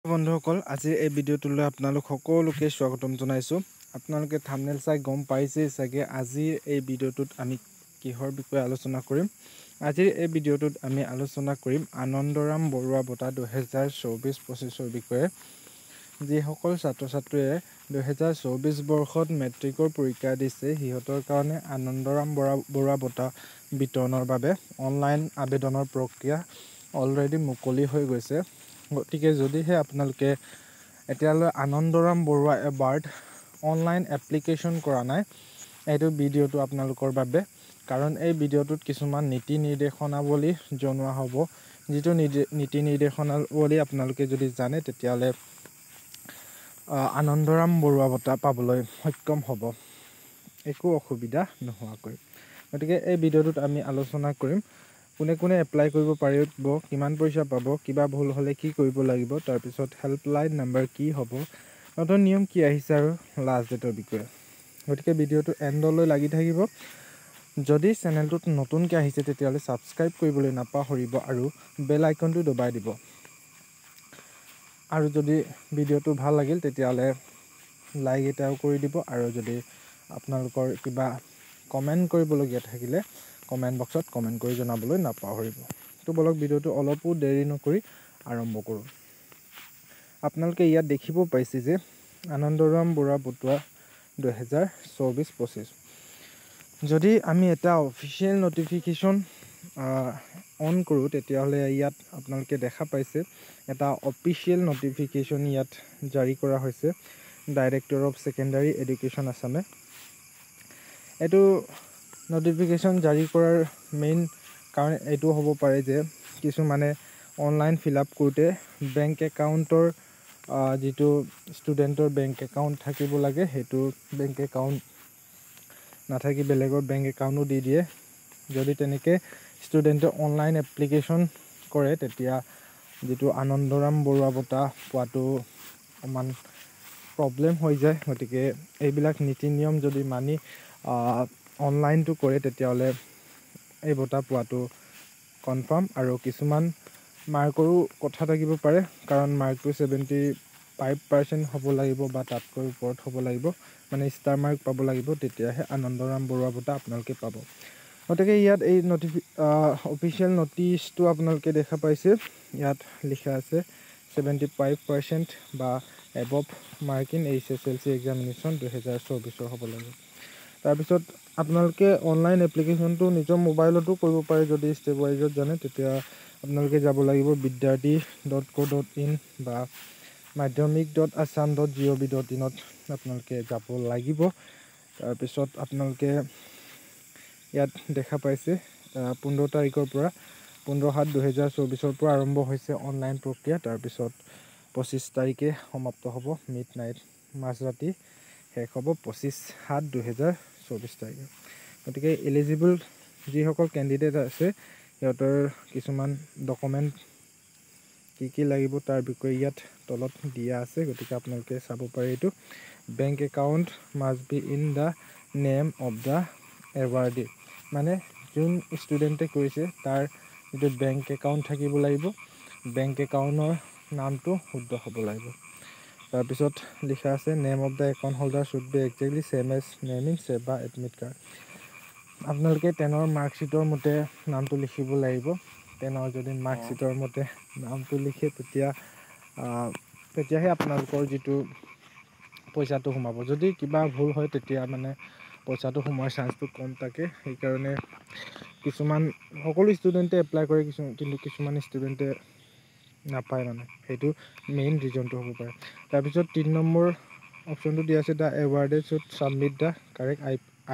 বন্ধুসকল আজিৰ এই ভিডিঅ'টোলৈ আপোনালোক সকলোকে স্বাগতম জনাইছোঁ। আপোনালোকে থাম্বনেল চাই গম পাইছেই চাগে আজিৰ এই ভিডিঅ'টোত আমি কিহৰ বিষয়ে আলোচনা কৰিম। আজিৰ এই ভিডিঅ'টোত আমি আলোচনা কৰিম আনন্দৰাম বৰুৱা বঁটা 2024-25 বিষয়ে। যিসকল ছাত্ৰ ছাত্ৰীয়ে 2024 বৰ্ষত মেট্ৰিকৰ পৰীক্ষা দিছে সিহঁতৰ কাৰণে আনন্দৰাম বৰুৱা বঁটা বিতৰণৰ বাবে অনলাইন আবেদনৰ প্ৰক্ৰিয়া অলৰেডি মুকলি হৈ গৈছে। গতিকে যদিহে আপোনালোকে এতিয়ালৈ Anandaram Barua award online application কৰা নাই, এইটো ভিডিঅ'টো আপোনালোকৰ বাবে। কাৰণ এই ভিডিঅ'টোত কিছুমান নীতি নিৰ্দেশনাৱলী জনোৱা হ'ব। যিটো নীতি নিৰ্দেশনাৱলী আপোনালোকে যদি জানে তেতিয়াহ'লে আনন্দৰাম বৰুৱা বঁটা পাবলৈ সক্ষম হ'ব একো অসুবিধা নোহোৱাকৈ। গতিকে এই ভিডিঅ'টোত আমি আলোচনা কৰিম কোনে কোনে এপ্লাই কৰিব পাৰিব, কিমান পইচা পাব, কিবা ভুল হ'লে কি কৰিব লাগিব, তাৰপিছত হেল্পলাইন নাম্বাৰ কি হ'ব, নতুন নিয়ম কি আহিছে আৰু লাষ্ট ডেটৰ বিষয়ে। গতিকে ভিডিঅ'টো এণ্ডলৈ লাগি থাকিব। যদি চেনেলটোত নতুনকৈ আহিছে তেতিয়াহ'লে ছাবস্ক্ৰাইব কৰিবলৈ নাপাহৰিব আৰু বেল আইকনটো দবাই দিব। আৰু যদি ভিডিঅ'টো ভাল লাগিল তেতিয়াহ'লে লাইক এটাও কৰি দিব। আৰু যদি আপোনালোকৰ কিবা কমেণ্ট কৰিবলগীয়া থাকিলে কমেণ্ট বক্সত কমেণ্ট কৰি জনাবলৈ নাপাহৰিব। তো বলক ভিডিঅ'টো অলপো দেৰি নকৰি আৰম্ভ কৰোঁ। আপোনালোকে ইয়াত দেখিব পাইছে যে আনন্দৰাম বৰুৱা বঁটা 2024-25। যদি আমি এটা অফিচিয়েল নটিফিকেশ্যন অন কৰোঁ তেতিয়াহ'লে ইয়াত আপোনালোকে দেখা পাইছে এটা অফিচিয়েল নটিফিকেশ্যন ইয়াত জাৰি কৰা হৈছে ডাইৰেক্টৰ অফ ছেকেণ্ডাৰী এডুকেশ্যন আছামে। এইটো নটিফিকেশ্যন জাৰি কৰাৰ মেইন কাৰণ এইটো হ'ব পাৰে যে কিছুমানে অনলাইন ফিল আপ কৰোঁতে বেংক একাউণ্টৰ যিটো ষ্টুডেণ্টৰ বেংক একাউণ্ট থাকিব লাগে সেইটো বেংক একাউণ্ট নাথাকি বেলেগৰ বেংক একাউণ্টো দি দিয়ে। যদি তেনেকৈ ষ্টুডেণ্টে অনলাইন এপ্লিকেশ্যন কৰে তেতিয়া যিটো আনন্দৰাম বৰুৱা বঁটা পোৱাটো অকণমান প্ৰব্লেম হৈ যায়। গতিকে এইবিলাক নীতি নিয়ম যদি মানি অনলাইনটো কৰে তেতিয়াহ'লে এই বঁটা পোৱাটো কনফাৰ্ম। আৰু কিছুমান মাৰ্কৰো কথা থাকিব পাৰে, কাৰণ মাৰ্কটো 75% হ'ব লাগিব বা তাতকৈ ওপৰত হ'ব লাগিব, মানে ষ্টাৰ মাৰ্ক পাব লাগিব, তেতিয়াহে আনন্দৰাম বৰুৱা বঁটা আপোনালোকে পাব। গতিকে ইয়াত এই অফিচিয়েল নটিচটো আপোনালোকে দেখা পাইছে। ইয়াত লিখা আছে 75% বা above mark in HSLC examination 2024 হ'ব লাগে। তাৰপিছত আপোনালোকে অনলাইন এপ্লিকেশ্যনটো নিজৰ মোবাইলতো কৰিব পাৰে। যদি ষ্টেপ ৱাইজত জানে তেতিয়া আপোনালোকে যাব লাগিব vidyarthi.co.in বা madhyamik.assam.gov.in আপোনালোকে যাব লাগিব। তাৰপিছত আপোনালোকে ইয়াত দেখা পাইছে 15 তাৰিখৰ পৰা 15/7/2024 পৰা আৰম্ভ হৈছে অনলাইন প্ৰক্ৰিয়া। তাৰপিছত 25 তাৰিখে সমাপ্ত হ'ব, মিড নাইট মাজৰাতি শেষ হ'ব 25/7/2024 তাৰিখে। গতিকে এলিজিবল যিসকল কেণ্ডিডেট আছে সিহঁতৰ কিছুমান ডকুমেণ্ট কি লাগিব তাৰ বিষয়ে ইয়াত তলত দিয়া আছে। গতিকে আপোনালোকে চাব পাৰে। এইটো bank account must be in the name of the awardee, মানে যোন ষ্টুডেণ্টে কৰিছে তাৰ যিটো বেংক একাউণ্ট থাকিব লাগিব, বেংক একাউণ্টৰ নামটো শুদ্ধ হ'ব লাগিব। তাৰপিছত লিখা আছে name of the account holder should be exactly same as name in SEBA admit card. আপোনালোকে 10ৰ মাৰ্কশ্বিটৰ মতে নামটো লিখিব লাগিব। 10ৰ যদি মাৰ্কশ্বিটৰ মতে নামটো লিখে তেতিয়াহে আপোনালোকৰ যিটো পইচাটো সোমাব। যদি কিবা ভুল হয় তেতিয়া মানে পইচাটো সোমোৱাৰ চান্সটো কম থাকে। সেইকাৰণে সকলো ষ্টুডেণ্টে এপ্লাই কৰে, কিন্তু কিছুমান ষ্টুডেণ্টে নাপায়, মানে সেইটো মেইন ৰিজনটো হ'ব পাৰে। তাৰপিছত 3 নম্বৰ অপশ্যনটো দিয়া আছে the awarded should submit the correct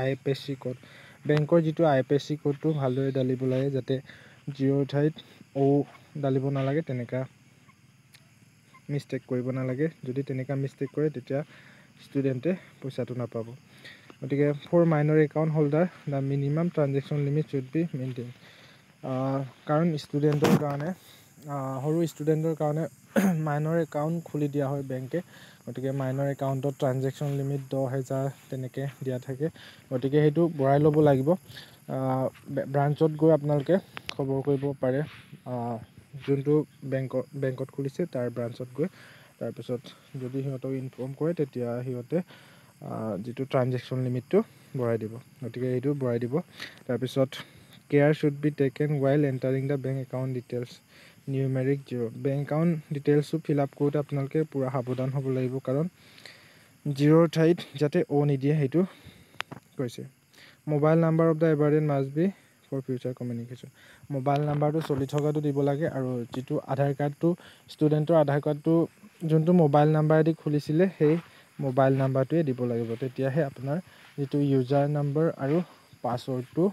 IFSC code. বেংকৰ যিটো IFSC কোডটো ভালদৰে ডালিব লাগে, যাতে জিৰ'ৰ ঠাইত ডালিব নালাগে, তেনেকুৱা মিষ্টেক কৰিব নালাগে। যদি তেনেকুৱা মিষ্টেক কৰে তেতিয়া ষ্টুডেণ্টে পইচাটো নাপাব। গতিকে for minor account holder the minimum transaction limit should be maintain. কাৰণ ষ্টুডেণ্টৰ কাৰণে সৰু ষ্টুডেণ্টৰ কাৰণে মাইনৰ একাউণ্ট খুলি দিয়া হয় বেংকে। গতিকে মাইনৰ একাউণ্টত ট্ৰানজেকশ্যন লিমিট 10,000 তেনেকৈ দিয়া থাকে। গতিকে সেইটো বঢ়াই ল'ব লাগিব। ব্ৰাঞ্চত গৈ আপোনালোকে খবৰ কৰিব পাৰে যোনটো বেংকত খুলিছে তাৰ ব্ৰাঞ্চত গৈ তাৰপিছত যদি সিহঁতক ইনফৰ্ম কৰে তেতিয়া সিহঁতে যিটো ট্ৰানজেকশ্যন লিমিটটো বঢ়াই দিব গতিকে এইটো বঢ়াই দিব তাৰপিছত care should be taken while entering the bank account details numeric 0 bank account ডিটেইলছটো ফিল আপ কৰোঁতে আপোনালোকে পূৰা সাৱধান হ'ব লাগিব কাৰণ 0ৰ ঠাইত যাতে নিদিয়ে সেইটো কৈছে mobile number of the awardee must be for future communication mobile নাম্বাৰটো চলি থকাটো দিব লাগে আৰু যিটো আধাৰ কাৰ্ডটো ষ্টুডেণ্টৰ আধাৰ কাৰ্ডটো যোনটো মোবাইল নাম্বাৰেদি খুলিছিলে সেই মোবাইল নাম্বাৰটোৱে দিব লাগিব তেতিয়াহে আপোনাৰ যিটো ইউজাৰ নাম্বাৰ আৰু পাছৱৰ্ডটো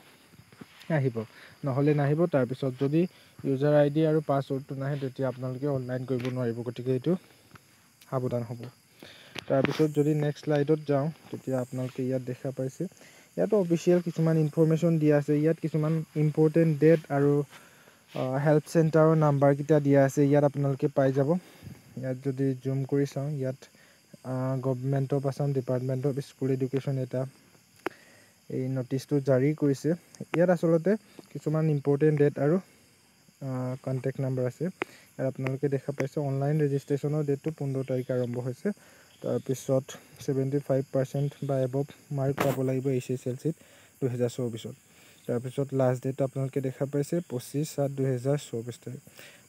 আহিব নহ'লে নাহিব তাৰপিছত যদি ইউজাৰ আই ডি আৰু পাছৱৰ্ডটো নাহে তেতিয়া আপোনালোকে অনলাইন কৰিব নোৱাৰিব গতিকে এইটো সাৱধান হ'ব তাৰপিছত যদি নেক্সট স্লাইডত যাওঁ তেতিয়া আপোনালোকে ইয়াত দেখা পাইছে ইয়াতো অফিচিয়েল কিছুমান ইনফৰমেশ্যন দিয়া আছে ইয়াত কিছুমান ইম্পৰ্টেণ্ট ডেট আৰু হেল্প চেণ্টাৰৰ নাম্বাৰকেইটা দিয়া আছে ইয়াত আপোনালোকে পাই যাব ইয়াত যদি জুম কৰি চাওঁ ইয়াত government of Assam department of school education এটা এই নটিচটো জাৰি কৰিছে ইয়াত আচলতে কিছুমান ইম্পৰ্টেণ্ট ডেট আৰু কণ্টেক্ট নাম্বাৰ আছে ইয়াত আপোনালোকে দেখা পাইছে অনলাইন ৰেজিষ্ট্ৰেশ্যনৰ ডেটটো 15 তাৰিখে আৰম্ভ হৈছে তাৰপিছত 75% বা এবভ মাৰ্ক পাব লাগিব HSLCত 2024 তাৰপিছত লাষ্ট ডেট আপোনালোকে দেখা পাইছে 25/7/2024 তাৰিখ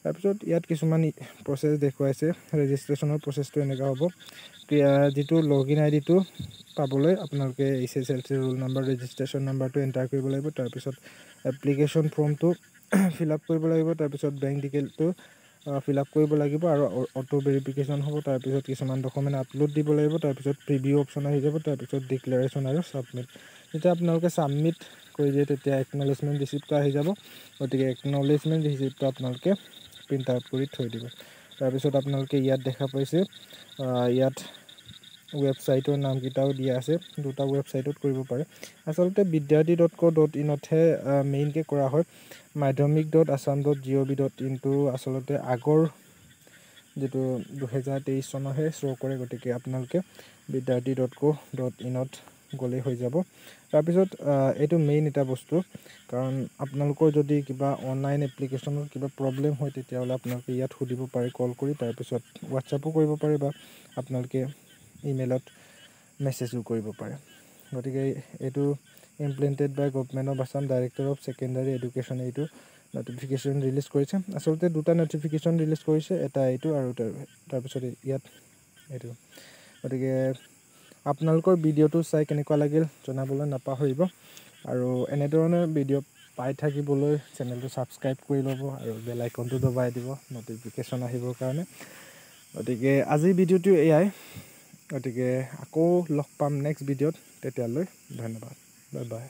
তাৰপিছত ইয়াত কিছুমান প্ৰচেছ দেখুৱাইছে ৰেজিষ্ট্ৰেশ্যনৰ প্ৰচেছটো এনেকুৱা হ'ব যিটো লগইন আই ডিটো পাবলৈ আপোনালোকে HSLC ৰোল নাম্বাৰ ৰেজিষ্ট্ৰেশ্যন নাম্বাৰটো এণ্টাৰ কৰিব লাগিব তাৰপিছত এপ্লিকেশ্যন ফৰ্মটো ফিল আপ কৰিব লাগিব তাৰপিছত বেংক ডিটেইলটো ফিল আপ কৰিব লাগিব আৰু অটো ভেৰিফিকেশ্যন হ'ব তাৰপিছত কিছুমান ডকুমেণ্ট আপলোড দিব লাগিব তাৰপিছত প্ৰিভিউ অপশ্যন আহি যাব তাৰপিছত ডিক্লেৰেশ্যন আৰু ছাবমিট যেতিয়া আপোনালোকে ছাবমিট কৰি দিয়ে তেতিয়া একনলেজমেণ্ট ৰিচিপ্টটো আহি যাব গতিকে একনলেজমেণ্ট ৰিচিপ্টটো আপোনালোকে প্ৰিণ্ট আউট কৰি থৈ দিব তাৰপিছত আপোনালোকে ইয়াত দেখা পাইছে ইয়াত ৱেবছাইটৰ নামকেইটাও দিয়া আছে দুটা ৱেবছাইটত কৰিব পাৰে আচলতে বিদ্যাৰ্থী.co.in-তহে মেইনকৈ কৰা হয় madhyamik.assam.gov.in-টো আচলতে আগৰ যিটো 2023 চনৰহে শ্ব' কৰে গতিকে আপোনালোকে বিদ্যাৰ্থী.co.in-ত গ'লেই হৈ যাব তাৰপিছত এইটো মেইন এটা বস্তু কাৰণ আপোনালোকৰ যদি কিবা অনলাইন এপ্লিকেশ্যনত কিবা প্ৰব্লেম হয় তেতিয়াহ'লে আপোনালোকে ইয়াত সুধিব পাৰে কল কৰি তাৰপিছত হোৱাটছআপো কৰিব পাৰে বা আপোনালোকে ইমেইলত মেছেজো কৰিব পাৰে গতিকে এইটো implemented by government of Assam director of secondary education এইটো নটিফিকেশ্যন ৰিলিজ কৰিছে আচলতে দুটা নটিফিকেশ্যন ৰিলিজ কৰিছে এটা এইটো আৰু তাৰপিছত ইয়াত এইটো গতিকে আপোনালোকৰ ভিডিঅ'টো চাই কেনেকুৱা লাগিল জনাবলৈ নাপাহৰিব আৰু এনেধৰণৰ ভিডিঅ' পাই থাকিবলৈ চেনেলটো ছাবস্ক্ৰাইব কৰি ল'ব আৰু বেল আইকনটো দবাই দিব নটিফিকেশ্যন আহিবৰ কাৰণে গতিকে আজিৰ ভিডিঅ'টো এয়াই গতিকে আকৌ লগ পাম নেক্সট ভিডিঅ'ত তেতিয়ালৈ ধন্যবাদ বাই বাই